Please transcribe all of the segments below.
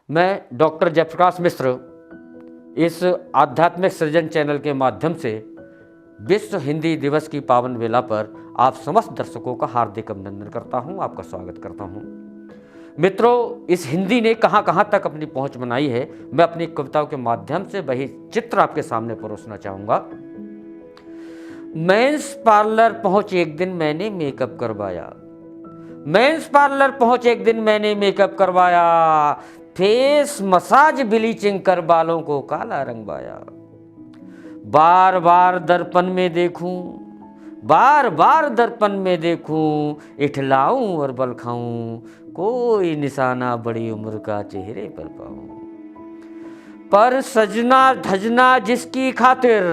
मैं डॉक्टर जयप्रकाश मिश्र इस आध्यात्मिक सृजन चैनल के माध्यम से विश्व हिंदी दिवस की पावन वेला पर आप समस्त दर्शकों का हार्दिक अभिनंदन करता हूं, आपका स्वागत करता हूं। मित्रों, इस हिंदी ने कहां कहां तक अपनी पहुंच बनाई है, मैं अपनी कविताओं के माध्यम से वही चित्र आपके सामने परोसना चाहूंगा। मेंस पार्लर पहुंच एक दिन मैंने मेकअप करवाया, मेंस पार्लर पहुंच एक दिन मैंने मेकअप करवाया, फेस मसाज ब्लीचिंग कर बालों को काला रंगवाया। बार बार दर्पण में देखूं, बार बार दर्पण में देखूं, इठलाऊं और बल खाऊं, कोई निशाना बड़ी उम्र का चेहरे पर पाऊं। पर सजना धजना जिसकी खातिर,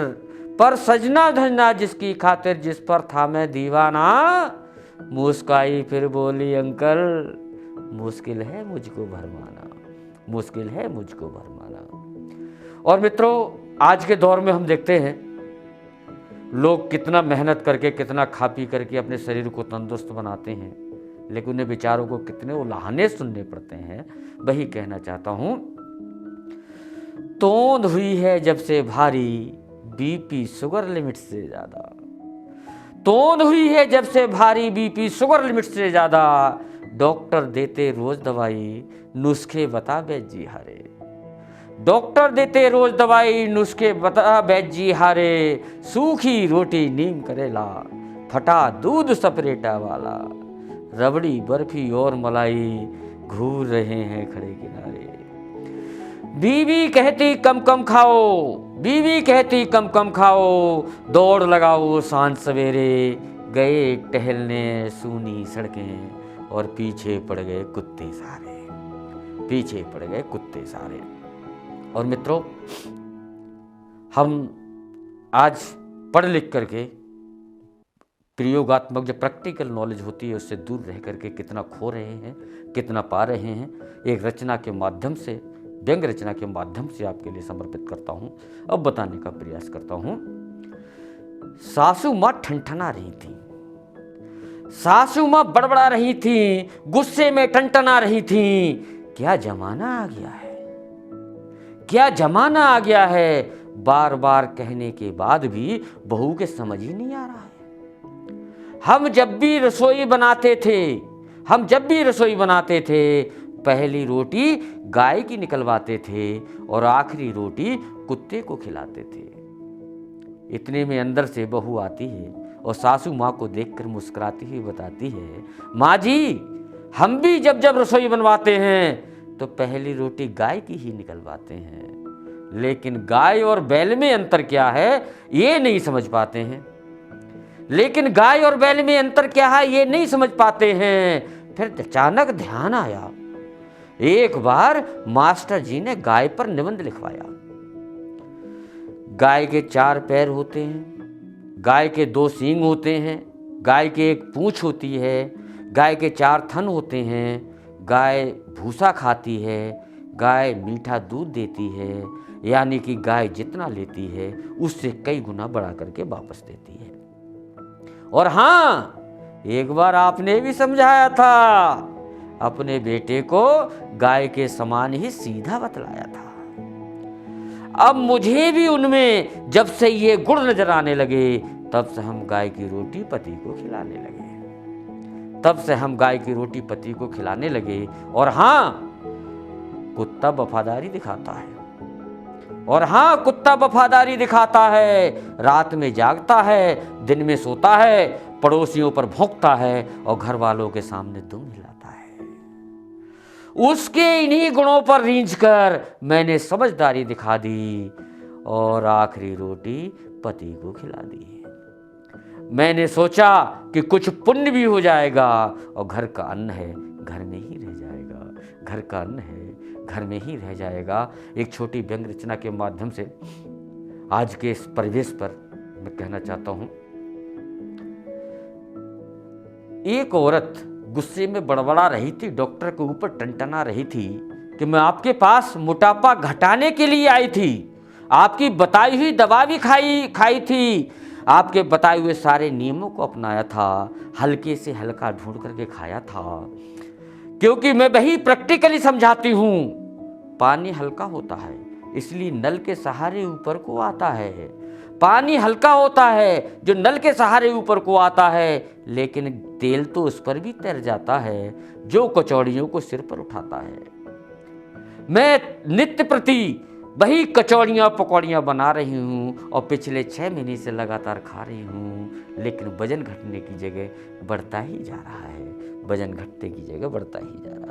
पर सजना धजना जिसकी खातिर, जिस पर था मैं दीवाना, मुस्काई फिर बोली अंकल मुश्किल है मुझको भरमाना, मुश्किल है मुझको भरमाना। और मित्रों, आज के दौर में हम देखते हैं लोग कितना मेहनत करके, कितना खा पी करके अपने शरीर को तंदुरुस्त बनाते हैं, लेकिन उन्हें बेचारों को कितने उलाहने सुनने पड़ते हैं। वही कहना चाहता हूं। तोंद हुई है जब से भारी, बीपी शुगर लिमिट से ज्यादा, तोंद हुई है जब से भारी, बीपी शुगर लिमिट से ज्यादा, डॉक्टर देते रोज दवाई, नुस्खे बता वैद्य जी हारे, डॉक्टर देते रोज दवाई, नुस्खे बता वैद्य जी हारे, सूखी रोटी नीम करेला, फटा दूध सपरेटा वाला, रबड़ी बर्फी और मलाई, घूर रहे हैं खड़े किनारे। बीवी कहती कम कम खाओ, बीवी कहती कम कम खाओ, दौड़ लगाओ सांझ सवेरे, गए टहलने सूनी सड़कें और पीछे पड़ गए कुत्ते सारे, पीछे पड़ गए कुत्ते सारे। और मित्रों, हम आज पढ़ लिख करके प्रयोगात्मक जो प्रैक्टिकल नॉलेज होती है उससे दूर रह करके कितना खो रहे हैं, कितना पा रहे हैं। एक रचना के माध्यम से, व्यंग रचना के माध्यम से आपके लिए समर्पित करता हूं, अब बताने का प्रयास करता हूं। सासू मां ठनठना रही थी, सासू मां बड़बड़ा रही थी, गुस्से में टनटना रही थी। क्या जमाना आ गया है, क्या जमाना आ गया है, बार बार कहने के बाद भी बहू के समझ ही नहीं आ रहा है। हम जब भी रसोई बनाते थे, हम जब भी रसोई बनाते थे, पहली रोटी गाय की निकलवाते थे और आखिरी रोटी कुत्ते को खिलाते थे। इतने में अंदर से बहू आती है और सासू माँ को देखकर मुस्कुराती हुई बताती है, माँ जी हम भी जब जब रसोई बनवाते हैं तो पहली रोटी गाय की ही निकलवाते हैं, लेकिन गाय और बैल में अंतर क्या है ये नहीं समझ पाते हैं, लेकिन गाय और बैल में अंतर क्या है ये नहीं समझ पाते हैं। फिर अचानक ध्यान आया, एक बार मास्टर जी ने गाय पर निबंध लिखवाया। गाय के 4 पैर होते हैं, गाय के 2 सींग होते हैं, गाय के 1 पूंछ होती है, गाय के 4 थन होते हैं, गाय भूसा खाती है, गाय मीठा दूध देती है, यानी कि गाय जितना लेती है उससे कई गुना बढ़ा करके वापस देती है। और हाँ, एक बार आपने भी समझाया था, अपने बेटे को गाय के समान ही सीधा बतलाया था। अब मुझे भी उनमें जब से ये गुण नजर आने लगे, तब से हम गाय की रोटी पति को खिलाने लगे, तब से हम गाय की रोटी पति को खिलाने लगे। और हाँ, कुत्ता वफादारी दिखाता है, और हाँ कुत्ता वफादारी दिखाता है, रात में जागता है, दिन में सोता है, पड़ोसियों पर भौंकता है और घर वालों के सामने दुम हिलाता है। उसके इन्हीं गुणों पर रींझकर मैंने समझदारी दिखा दी और आखिरी रोटी पति को खिला दी। मैंने सोचा कि कुछ पुण्य भी हो जाएगा और घर का अन्न है घर में ही रह जाएगा, घर का अन्न है घर में ही रह जाएगा। एक छोटी व्यंग रचना के माध्यम से आज के इस परिवेश पर मैं कहना चाहता हूं। एक औरत गुस्से में बड़बड़ा रही थी, डॉक्टर के ऊपर टनटना रही थी कि मैं आपके पास मोटापा घटाने के लिए आई थी, आपकी बताई हुई दवा भी खाई थी, आपके बताए हुए सारे नियमों को अपनाया था, हल्के से हल्का ढूंढ करके खाया था, क्योंकि मैं वही प्रैक्टिकली समझाती हूं पानी हल्का होता है, इसलिए नल के सहारे ऊपर को आता है। पानी हल्का होता है जो नल के सहारे ऊपर को आता है, लेकिन तेल तो उस पर भी तैर जाता है जो कचौड़ियों को सिर पर उठाता है। मैं नित्य प्रति वही कचौड़ियाँ पकौड़ियाँ बना रही हूँ और पिछले 6 महीने से लगातार खा रही हूँ, लेकिन वजन घटने की जगह बढ़ता ही जा रहा है। वजन घटने की जगह बढ़ता ही जा रहा है।